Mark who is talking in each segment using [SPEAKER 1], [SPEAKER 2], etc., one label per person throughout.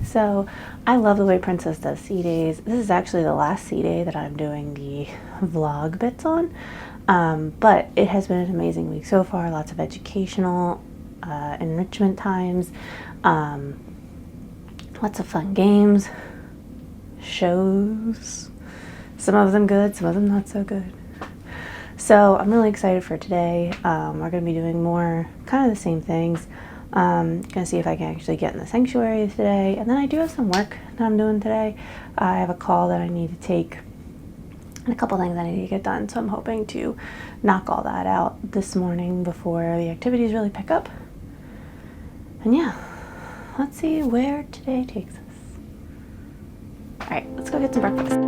[SPEAKER 1] So I love the way Princess does sea days. This is actually the last sea day that I'm doing the vlog bits on. But it has been an amazing week so far. Lots of educational, enrichment times, um, lots of fun games, shows. Some of them good, some of them not so good. So I'm really excited for today. We're going to be doing more kind of the same things. Gonna see if I can actually get in the sanctuary today, and then I do have some work that I'm doing today. I have a call that I need to take and a couple things I need to get done, so I'm hoping to knock all that out this morning before the activities really pick up. And yeah, let's see where today takes us. All right, let's go get some breakfast.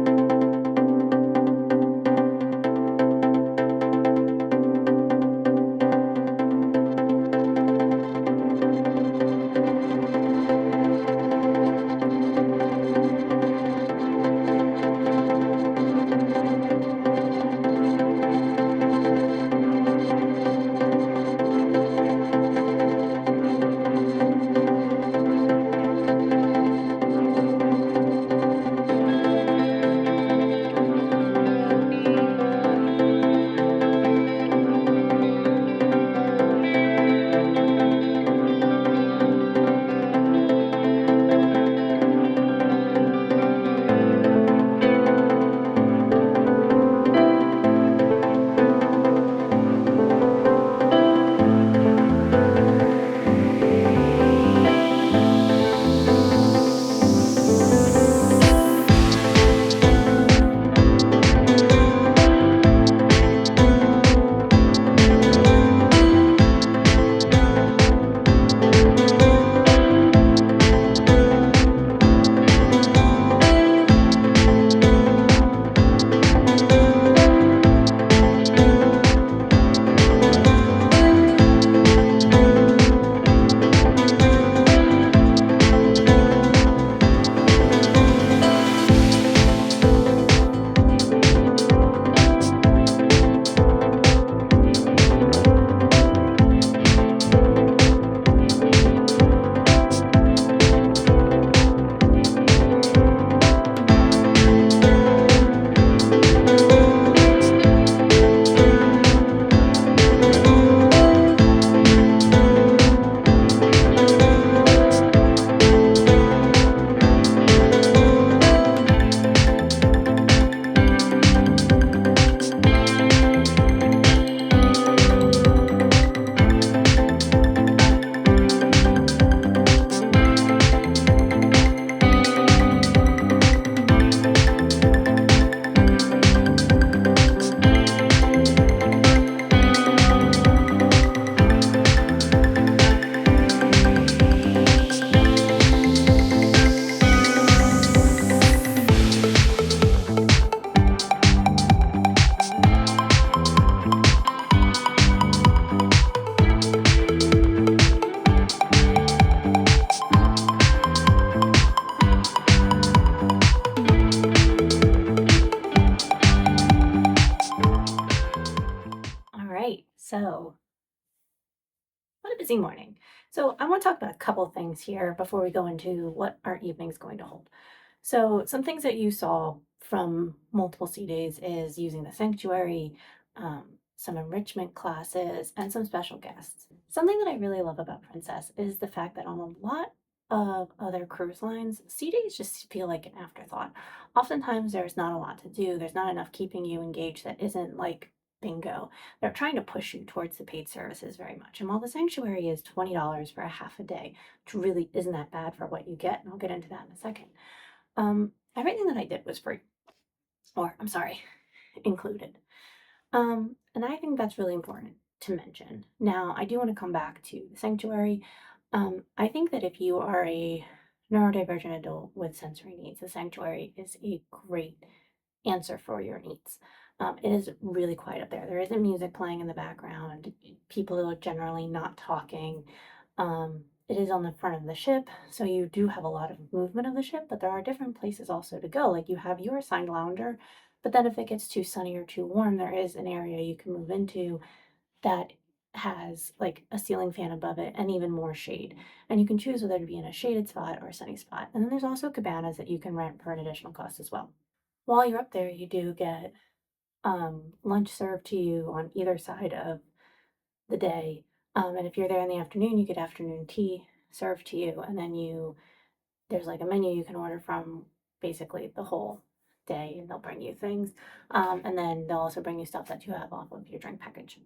[SPEAKER 1] All right, so what a busy morning. So I want to talk about a couple things here before we go into what our evening's going to hold. So some things that you saw from multiple C days is using the sanctuary, some enrichment classes, and some special guests. Something that I really love about Princess is the fact that on a lot of other cruise lines, C days just feel like an afterthought. Oftentimes there's not a lot to do. There's not enough keeping you engaged that isn't like bingo. They're trying to push you towards the paid services very much. And while the sanctuary is $20 for a half a day, which really isn't that bad for what you get, and I'll get into that in a second, everything that I did was free, or I'm sorry, included. And I think that's really important to mention. Now, I do want to come back to the sanctuary. I think that if you are a neurodivergent adult with sensory needs, the sanctuary is a great answer for your needs. It is really quiet up there. There isn't music playing in the background. People are generally not talking. It is on the front of the ship, so you do have a lot of movement of the ship, but there are different places also to go. Like you have your assigned lounger, but then if it gets too sunny or too warm, there is an area you can move into that has like a ceiling fan above it and even more shade. And you can choose whether to be in a shaded spot or a sunny spot. And then there's also cabanas that you can rent for an additional cost as well. While you're up there, you do get lunch served to you on either side of the day. And if you're there in the afternoon, you get afternoon tea served to you. And then there's like a menu you can order from basically the whole day, and they'll bring you things. And then they'll also bring you stuff that you have off of your drink package,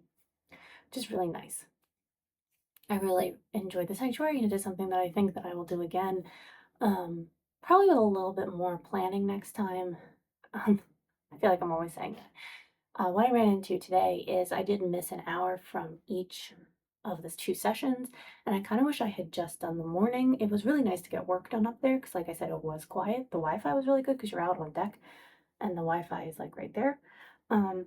[SPEAKER 1] which is really nice. I really enjoyed the sanctuary, and it is something that I think that I will do again. Um, Probably with a little bit more planning next time. Um, I feel like I'm always saying that. What I ran into today is I did miss an hour from each of the two sessions, and I kind of wish I had just done the morning. It was really nice to get work done up there because, like I said, it was quiet. The Wi-Fi was really good because you're out on deck, and the Wi-Fi is like right there. Um,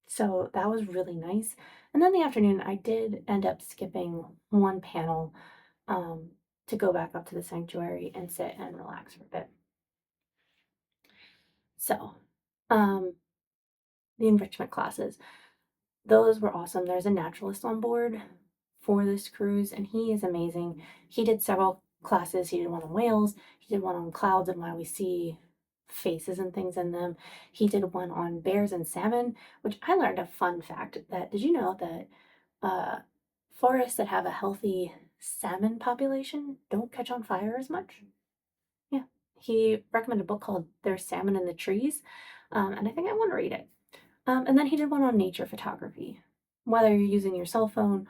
[SPEAKER 1] so that was really nice. And then the afternoon, I did end up skipping one panel um, to go back up to the sanctuary and sit and relax for a bit. So, um, the enrichment classes, those were awesome. There's a naturalist on board for this cruise, and he is amazing. He did several classes. He did one on whales, he did one on clouds and why we see faces and things in them. He did one on bears and salmon, which I learned a fun fact that did you know that forests that have a healthy salmon population don't catch on fire as much? Yeah. He recommended a book called There's Salmon in the Trees, and I think I want to read it. And then he did one on nature photography, whether you're using your cell phone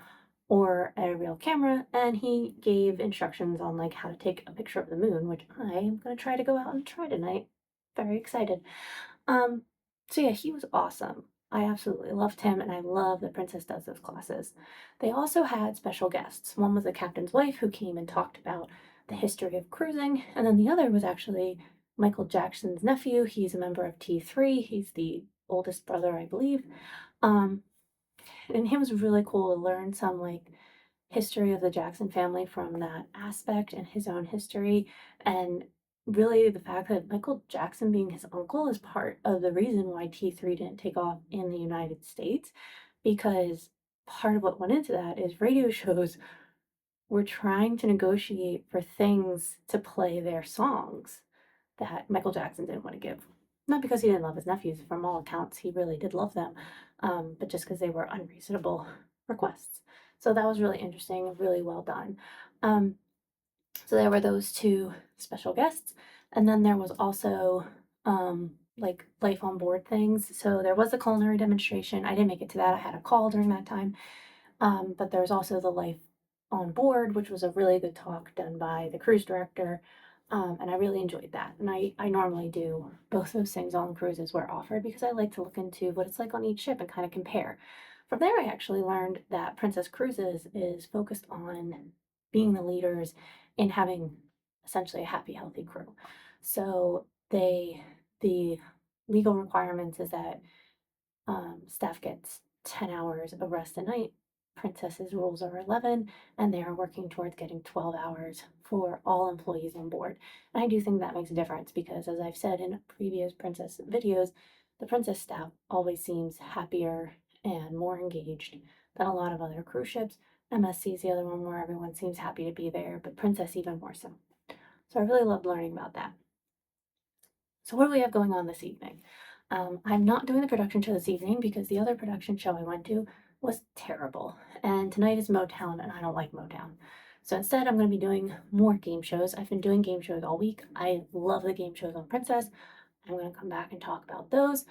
[SPEAKER 1] or a real camera, and he gave instructions on like how to take a picture of the moon, which I am going to try to go out and try tonight. Very excited. Um, so yeah, he was awesome. I absolutely loved him, and I love that Princess does those classes. They also had special guests. One was the captain's wife who came and talked about the history of cruising, and then the other was actually Michael Jackson's nephew. He's a member of T3. He's the oldest brother, I believe. Um, and it was really cool to learn some like history of the Jackson family from that aspect and his own history. And really, the fact that Michael Jackson being his uncle is part of the reason why T3 didn't take off in the United States, because part of what went into that is radio shows were trying to negotiate for things to play their songs that Michael Jackson didn't want to give. Not because he didn't love his nephews, from all accounts, he really did love them, but just because they were unreasonable requests. So that was really interesting, really well done. Um, so there were those two special guests, and then there was also like life on board things. So there was a culinary demonstration. I didn't make it to that. I had a call during that time. But there's also the life on board, which was a really good talk done by the cruise director. And I really enjoyed that. And I normally do both those things on cruises where offered because I like to look into what it's like on each ship and kind of compare. From there, I actually learned that Princess Cruises is focused on being the leaders in having essentially a happy, healthy crew. So the legal requirements is that staff gets 10 hours of rest a night. Princess's rules are 11, and they are working towards getting 12 hours for all employees on board. And I do think that makes a difference because, as I've said in previous Princess videos, the Princess staff always seems happier and more engaged than a lot of other cruise ships. MSC is the other one where everyone seems happy to be there, but Princess even more so. So I really loved learning about that. So what do we have going on this evening? I'm not doing the production show this evening because the other production show I went to was terrible. And tonight is Motown, and I don't like Motown. So instead, I'm going to be doing more game shows. I've been doing game shows all week. I love the game shows on Princess. I'm going to come back and talk about those.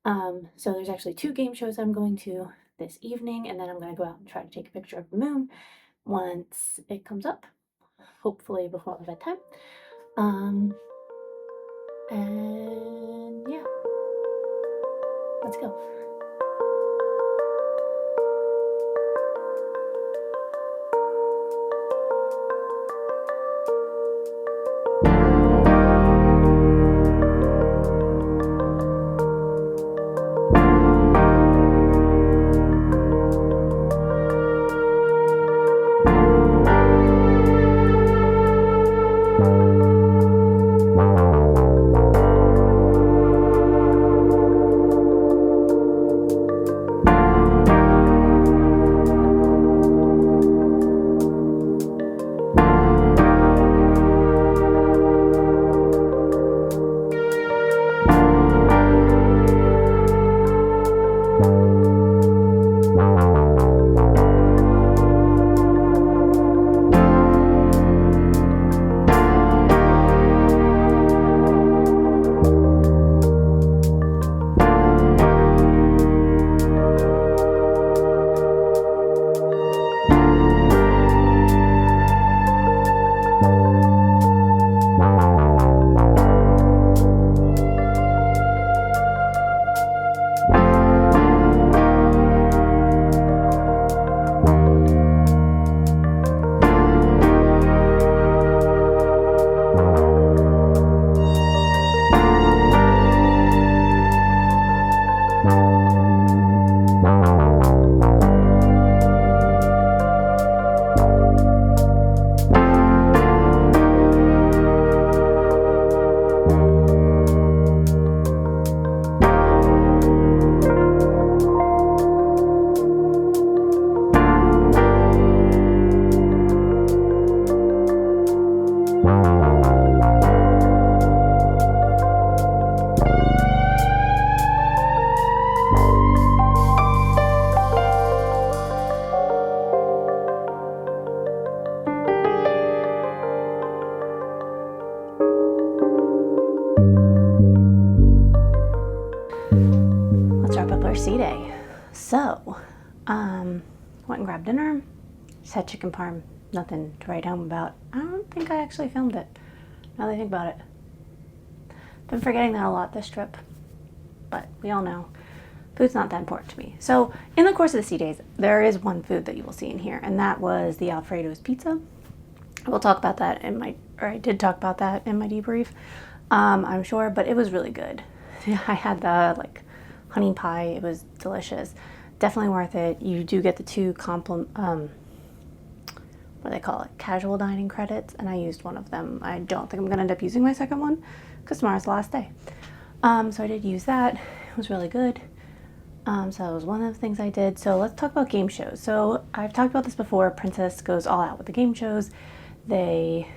[SPEAKER 1] So there's actually two game shows I'm going to this evening, and then I'm going to go out and try to take a picture of the moon once it comes up, hopefully before bedtime. And yeah, let's go. Let's wrap up our sea day. So, went and grabbed dinner, just had chicken parm, nothing to write home about. I don't think I actually filmed it, now that I think about it. Been forgetting that a lot this trip, but we all know food's not that important to me. So in the course of the sea days, there is one food that you will see in here, and that was the Alfredo's pizza. I will talk about that I did talk about that in my debrief, I'm sure, but it was really good. I had the honey pie, it was delicious. Definitely worth it. You do get the two what do they call it? Casual dining credits, and I used one of them. I don't think I'm gonna end up using my second one because tomorrow's the last day. So I did use that. It was really good. So that was one of the things I did. So let's talk about game shows. So I've talked about this before. Princess goes all out with the game shows. They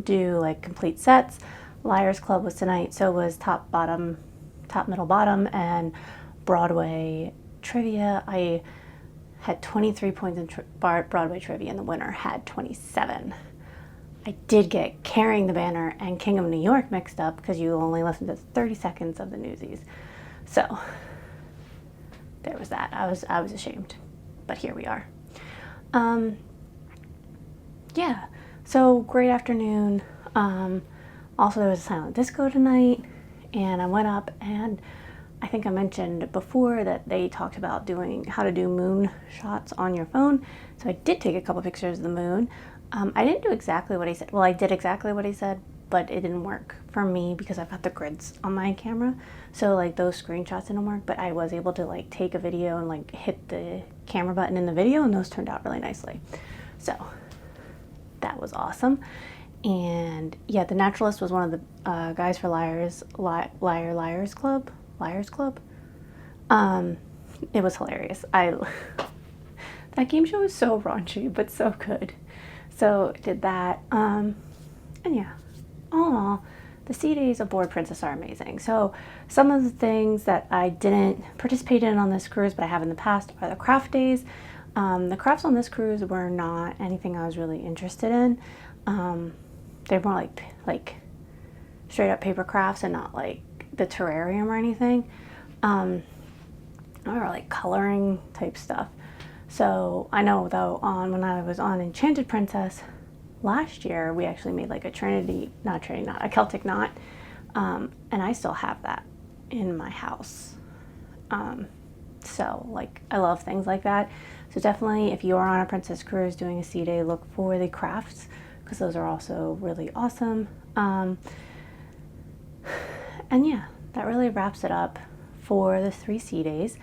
[SPEAKER 1] do complete sets. Liars Club was tonight. So was top, middle, bottom, and Broadway trivia. I had 23 points in Broadway trivia, and the winner had 27. I did get Carrying the Banner and King of New York mixed up because you only listen to 30 seconds of the Newsies. So there was that. I was ashamed, but here we are. Yeah, so great afternoon. Also there was a silent disco tonight, and I went up, and I think I mentioned before that they talked about how to do moon shots on your phone. So I did take a couple pictures of the moon. I didn't do exactly what he said. Well, I did exactly what he said, but it didn't work for me because I've got the grids on my camera. So those screenshots didn't work, but I was able to take a video and hit the camera button in the video, and those turned out really nicely. So that was awesome. And yeah, the Naturalist was one of the guys for Liars Club. It was hilarious. That game show was so raunchy, but so good. So I did that. And yeah, all in all, the sea days aboard Princess are amazing. So some of the things that I didn't participate in on this cruise, but I have in the past, are the craft days. The crafts on this cruise were not anything I was really interested in. They're more like straight up paper crafts and not the terrarium or anything, or coloring type stuff. So I know though, when I was on Enchanted Princess last year, we actually made a a Celtic knot, and I still have that in my house. So I love things like that. So definitely, if you are on a princess cruise doing a sea day, look for the crafts because those are also really awesome. And yeah, that really wraps it up for the 3 sea days.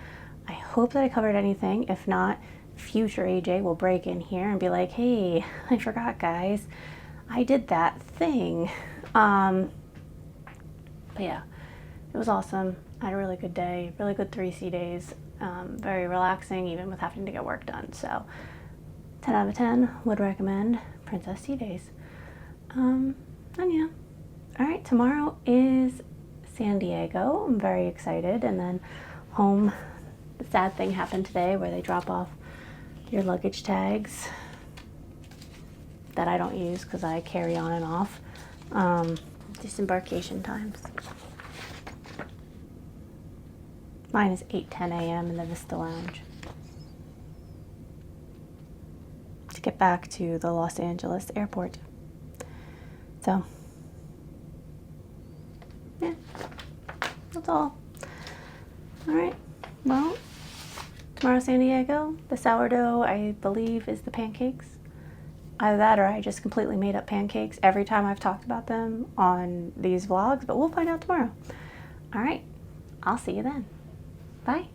[SPEAKER 1] I hope that I covered anything. If not, future AJ will break in here and be like, hey, I forgot, guys. I did that thing. But yeah, it was awesome. I had a really good day, really good 3 sea days. Very relaxing, even with having to get work done. So 10 out of 10 would recommend Princess Sea Days. And yeah. All right, tomorrow is San Diego. I'm very excited. And then home, the sad thing happened today where they drop off your luggage tags that I don't use because I carry on and off. Disembarkation times. Mine is 8:10 a.m. in the Vista Lounge. To get back to the Los Angeles airport. So, yeah, that's all. All right, well, tomorrow San Diego, the sourdough, I believe, is the pancakes. Either that or I just completely made up pancakes every time I've talked about them on these vlogs, but we'll find out tomorrow. All right, I'll see you then. Bye.